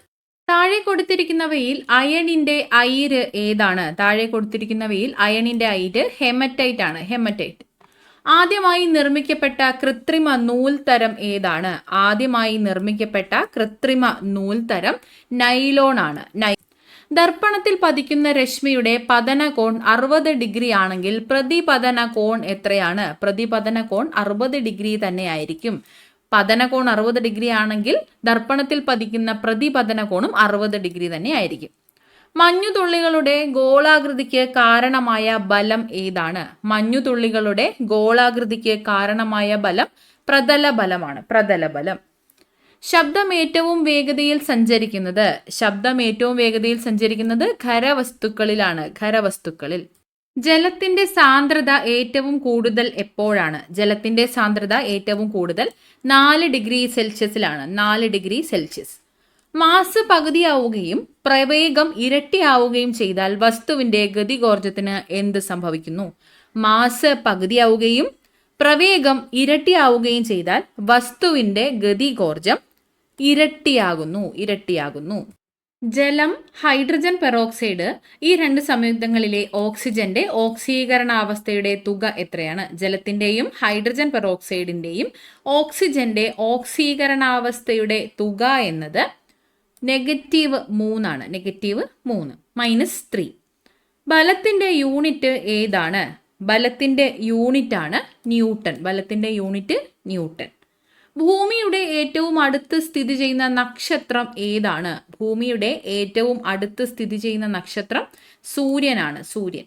താഴെ കൊടുത്തിരിക്കുന്നവയിൽ അയണിന്റെ അയിര് ഏതാണ്? താഴെ കൊടുത്തിരിക്കുന്നവയിൽ അയണിന്റെ അയിര് ഹെമറ്റൈറ്റ് ആണ്. ഹെമറ്റൈറ്റ്. ആദ്യമായി നിർമ്മിക്കപ്പെട്ട കൃത്രിമ നൂൽത്തരം ഏതാണ്? ആദ്യമായി നിർമ്മിക്കപ്പെട്ട കൃത്രിമ നൂൽത്തരം നൈലോൺ ആണ്. ദർപ്പണത്തിൽ പതിക്കുന്ന രശ്മിയുടെ പതന കോൺ 60 ഡിഗ്രി ആണെങ്കിൽ പ്രതിപതന കോൺ എത്രയാണ്? പ്രതിപതന കോൺ 60 ഡിഗ്രി തന്നെയായിരിക്കും. പതന കോൺ 60 ഡിഗ്രി ആണെങ്കിൽ ദർപ്പണത്തിൽ പതിക്കുന്ന പ്രതിപതന കോണും 60 ഡിഗ്രി തന്നെ ആയിരിക്കും. മഞ്ഞുതുള്ളികളുടെ ഗോളാകൃതിക്ക് കാരണമായ ബലം ഏതാണ്? മഞ്ഞുതുള്ളികളുടെ ഗോളാകൃതിക്ക് കാരണമായ ബലം പ്രതലബലമാണ്. പ്രതലബലം. ശബ്ദം ഏറ്റവും വേഗതയിൽ സഞ്ചരിക്കുന്നത് ഖരവസ്തുക്കളിലാണ്. ഖരവസ്തുക്കളിൽ. ജലത്തിന്റെ സാന്ദ്രത ഏറ്റവും കൂടുതൽ എപ്പോഴാണ്? ജലത്തിന്റെ സാന്ദ്രത ഏറ്റവും കൂടുതൽ 4 ഡിഗ്രി സെൽഷ്യസിലാണ്. 4 degree Celsius. മാസ് പകുതിയാവുകയും പ്രവേഗം ഇരട്ടിയാവുകയും ചെയ്താൽ വസ്തുവിന്റെ ഗതികോർജത്തിന് എന്ത് സംഭവിക്കുന്നു? മാസ് പകുതിയാവുകയും പ്രവേഗം ഇരട്ടിയാവുകയും ചെയ്താൽ വസ്തുവിന്റെ ഗതികോർജം ഇരട്ടിയാകുന്നു. ജലം, ഹൈഡ്രജൻ പെറോക്സൈഡ്, ഈ 2 സംയുക്തങ്ങളിലെ ഓക്സിജന്റെ ഓക്സീകരണാവസ്ഥയുടെ തുക എത്രയാണ്? ജലത്തിന്റെയും ഹൈഡ്രജൻ പെറോക്സൈഡിന്റെയും ഓക്സിജന്റെ ഓക്സീകരണാവസ്ഥയുടെ തുക എന്നത് -3 ആണ്. -3 -3. ബലത്തിന്റെ യൂണിറ്റ് ഏതാണ്? ബലത്തിന്റെ യൂണിറ്റ് ആണ് ന്യൂട്ടൺ. ബലത്തിന്റെ യൂണിറ്റ് ന്യൂട്ടൺ. ഭൂമിയുടെ ഏറ്റവും അടുത്ത് സ്ഥിതി ചെയ്യുന്ന നക്ഷത്രം ഏതാണ്? ഭൂമിയുടെ ഏറ്റവും അടുത്ത് സ്ഥിതി ചെയ്യുന്ന നക്ഷത്രം സൂര്യനാണ്. സൂര്യൻ.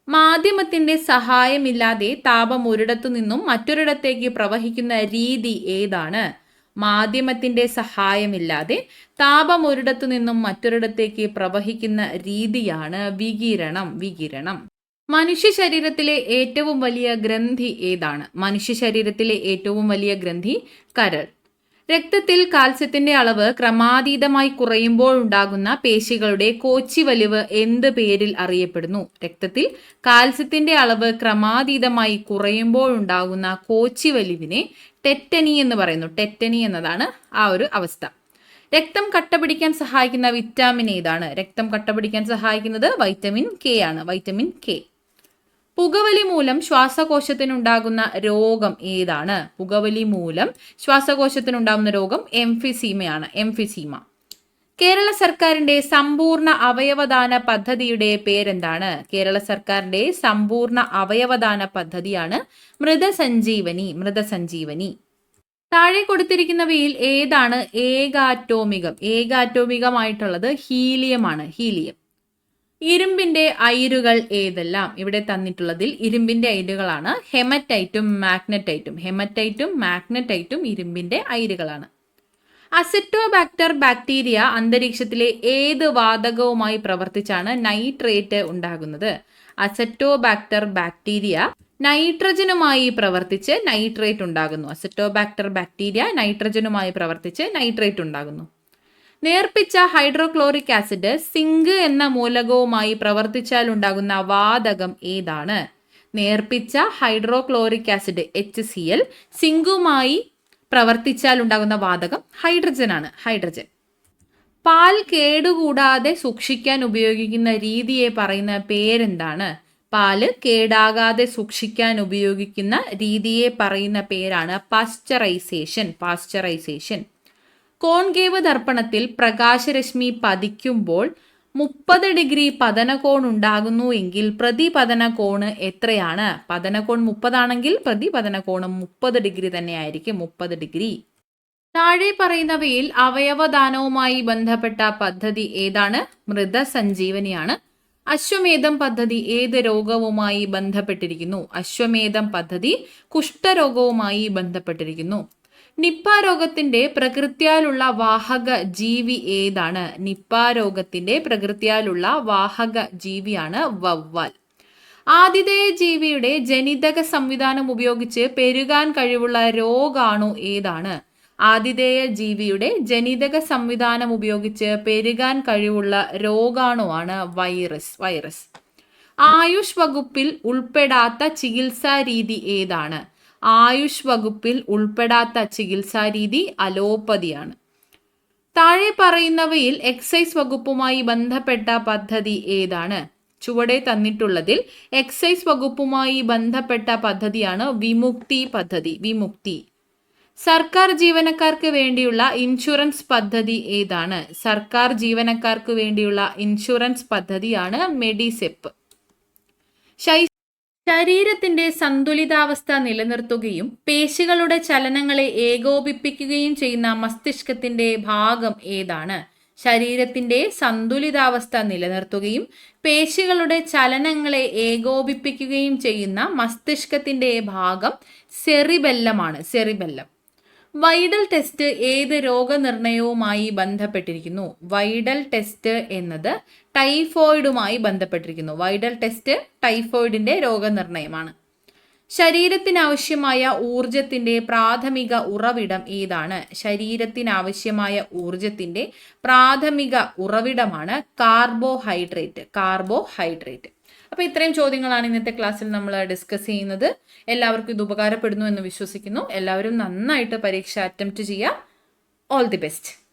മാധ്യമത്തിന്റെ സഹായമില്ലാതെ താപം ഒരിടത്തു നിന്നും മറ്റൊരിടത്തേക്ക് പ്രവഹിക്കുന്ന രീതി ഏതാണ്? മാധ്യമത്തിന്റെ സഹായമില്ലാതെ താപം ഒരിടത്തു നിന്നും മറ്റൊരിടത്തേക്ക് പ്രവഹിക്കുന്ന രീതിയാണ് വികിരണം. മനുഷ്യ ശരീരത്തിലെ ഏറ്റവും വലിയ ഗ്രന്ഥി ഏതാണ്? മനുഷ്യ ശരീരത്തിലെ ഏറ്റവും വലിയ ഗ്രന്ഥി കരൾ. രക്തത്തിൽ കാൽസ്യത്തിന്റെ അളവ് ക്രമാതീതമായി കുറയുമ്പോൾ ഉണ്ടാകുന്ന പേശികളുടെ കോച്ചി വലിവ് എന്ത് പേരിൽ അറിയപ്പെടുന്നു? രക്തത്തിൽ കാൽസ്യത്തിന്റെ അളവ് ക്രമാതീതമായി കുറയുമ്പോൾ ഉണ്ടാകുന്ന കോച്ചി വലിവിനെ ടെറ്റനി എന്ന് പറയുന്നു. ടെറ്റനി എന്നതാണ് ആ ഒരു അവസ്ഥ. രക്തം കട്ടപിടിക്കാൻ സഹായിക്കുന്ന വിറ്റാമിൻ ഏതാണ്? രക്തം കട്ടപിടിക്കാൻ സഹായിക്കുന്നത് വൈറ്റമിൻ കെ ആണ്. Vitamin K. പുകവലി മൂലം ശ്വാസകോശത്തിനുണ്ടാകുന്ന രോഗം ഏതാണ്? പുകവലി മൂലം ശ്വാസകോശത്തിനുണ്ടാകുന്ന രോഗം എംഫിസീമയാണ്. എംഫിസീമ. കേരള സർക്കാരിന്റെ സമ്പൂർണ്ണ അവയവദാന പദ്ധതിയുടെ പേരെന്താണ്? കേരള സർക്കാരിന്റെ സമ്പൂർണ്ണ അവയവദാന പദ്ധതിയാണ് മൃതസഞ്ജീവനി. മൃതസഞ്ജീവനി. താഴെ കൊടുത്തിരിക്കുന്നവയിൽ ഏതാണ് ഏകാറ്റോമികം? ഏകാറ്റോമികമായിട്ടുള്ളത് ഹീലിയമാണ്. ഹീലിയം. ഇരുമ്പിന്റെ അയിരുകൾ ഏതെല്ലാം? ഇവിടെ തന്നിട്ടുള്ളതിൽ ഇരുമ്പിന്റെ അയിരുകളാണ് ഹെമറ്റൈറ്റും മാഗ്നറ്റൈറ്റും. ഹെമറ്റൈറ്റും മാഗ്നറ്റൈറ്റും ഇരുമ്പിന്റെ അയിരുകളാണ്. അസറ്റോബാക്ടർ ബാക്ടീരിയ അന്തരീക്ഷത്തിലെ ഏത് വാതകവുമായി പ്രവർത്തിച്ചാണ് നൈട്രേറ്റ് ഉണ്ടാകുന്നത്? അസറ്റോബാക്ടർ ബാക്ടീരിയ നൈട്രജനുമായി പ്രവർത്തിച്ച് നൈട്രേറ്റ് ഉണ്ടാകുന്നു. അസറ്റോബാക്ടർ ബാക്ടീരിയ നൈട്രജനുമായി പ്രവർത്തിച്ച് നൈട്രേറ്റ് ഉണ്ടാകുന്നു. നേർപ്പിച്ച ഹൈഡ്രോക്ലോറിക് ആസിഡ് സിങ്ക് എന്ന മൂലകവുമായി പ്രവർത്തിച്ചാൽ ഉണ്ടാകുന്ന വാതകം ഏതാണ്? നേർപ്പിച്ച ഹൈഡ്രോക്ലോറിക് ആസിഡ് HCl സിങ്കുമായി പ്രവർത്തിച്ചാൽ ഉണ്ടാകുന്ന വാതകം ഹൈഡ്രജൻ ആണ്. ഹൈഡ്രജൻ. പാൽ കേടുകൂടാതെ സൂക്ഷിക്കാൻ ഉപയോഗിക്കുന്ന രീതിയെ പറയുന്ന പേരെന്താണ്? പാല് കേടാകാതെ സൂക്ഷിക്കാൻ ഉപയോഗിക്കുന്ന രീതിയെ പറയുന്ന പേരാണ് പാസ്ചറൈസേഷൻ. പാസ്ചറൈസേഷൻ. കോൺകേവ് ദർപ്പണത്തിൽ പ്രകാശരശ്മി പതിക്കുമ്പോൾ 30 ഡിഗ്രി പതനകോൺ ഉണ്ടാകുന്നു എങ്കിൽ പ്രതിപതന കോണ് എത്രയാണ്? പതനകോൺ 30 ആണെങ്കിൽ പ്രതിപതന കോണും 30 ഡിഗ്രി തന്നെയായിരിക്കും. 30 ഡിഗ്രി. താഴെ പറയുന്നവയിൽ അവയവദാനവുമായി ബന്ധപ്പെട്ട പദ്ധതി ഏതാണ്? മൃതസഞ്ജീവനിയാണ്. അശ്വമേധം പദ്ധതി ഏത് രോഗവുമായി ബന്ധപ്പെട്ടിരിക്കുന്നു? അശ്വമേധം പദ്ധതി കുഷ്ഠരോഗവുമായി ബന്ധപ്പെട്ടിരിക്കുന്നു. നിപ്പ രോഗത്തിന്റെ പ്രകൃത്യാലുള്ള വാഹക ജീവി ഏതാണ്? നിപ്പ രോഗത്തിന്റെ പ്രകൃത്യാലുള്ള വാഹക ജീവിയാണ് വവ്വാൽ. ആതിഥേയ ജീവിയുടെ ജനിതക സംവിധാനം ഉപയോഗിച്ച് പെരുകാൻ കഴിവുള്ള രോഗാണു ഏതാണ്? ആതിഥേയ ജീവിയുടെ ജനിതക സംവിധാനം ഉപയോഗിച്ച് പെരുകാൻ കഴിവുള്ള രോഗാണുവാണ് വൈറസ്. വൈറസ്. ആയുഷ് വകുപ്പിൽ ഉൾപ്പെടാത്ത ചികിത്സാ രീതി ഏതാണ്? ആയുഷ് വകുപ്പിൽ ഉൾപ്പെടാത്ത ചികിത്സാ രീതി അലോപ്പതിയാണ്. താഴെ പറയുന്നവയിൽ എക്സൈസ് വകുപ്പുമായി ബന്ധപ്പെട്ട പദ്ധതി ഏതാണ്? ചുവടെ തന്നിട്ടുള്ളതിൽ എക്സൈസ് വകുപ്പുമായി ബന്ധപ്പെട്ട പദ്ധതിയാണ് വിമുക്തി പദ്ധതി. വിമുക്തി. സർക്കാർ ജീവനക്കാർക്ക് വേണ്ടിയുള്ള ഇൻഷുറൻസ് പദ്ധതി ഏതാണ്? സർക്കാർ ജീവനക്കാർക്ക് വേണ്ടിയുള്ള ഇൻഷുറൻസ് പദ്ധതിയാണ് മെഡിസെപ്പ്. ശരീരത്തിന്റെ സന്തുലിതാവസ്ഥ നിലനിർത്തുകയും പേശികളുടെ ചലനങ്ങളെ ഏകോപിപ്പിക്കുകയും ചെയ്യുന്ന മസ്തിഷ്കത്തിന്റെ ഭാഗം ഏതാണ്? ശരീരത്തിന്റെ സന്തുലിതാവസ്ഥ നിലനിർത്തുകയും പേശികളുടെ ചലനങ്ങളെ ഏകോപിപ്പിക്കുകയും ചെയ്യുന്ന മസ്തിഷ്കത്തിന്റെ ഭാഗം സെറിബെല്ലമാണ്. സെറിബെല്ലം. വൈഡൽ ടെസ്റ്റ് ഏത് രോഗനിർണയവുമായി ബന്ധപ്പെട്ടിരിക്കുന്നു? വൈഡൽ ടെസ്റ്റ് എന്നത് ടൈഫോയിഡുമായി ബന്ധപ്പെട്ടിരിക്കുന്നു. Widal test ടൈഫോയിഡിന്റെ രോഗനിർണയമാണ്. ശരീരത്തിനാവശ്യമായ ഊർജത്തിന്റെ പ്രാഥമിക ഉറവിടം ഏതാണ്? ശരീരത്തിനാവശ്യമായ ഊർജത്തിന്റെ പ്രാഥമിക ഉറവിടമാണ് കാർബോഹൈഡ്രേറ്റ്. കാർബോഹൈഡ്രേറ്റ്. അപ്പോൾ ഇത്രയും ചോദ്യങ്ങളാണ് ഇന്നത്തെ ക്ലാസ്സിൽ നമ്മൾ ഡിസ്കസ് ചെയ്യുന്നത്. എല്ലാവർക്കും ഇത് ഉപകാരപ്പെടുന്നു എന്ന് വിശ്വസിക്കുന്നു. എല്ലാവരും നന്നായിട്ട് പരീക്ഷ അറ്റംപ്റ്റ് ചെയ്യുക. All the best.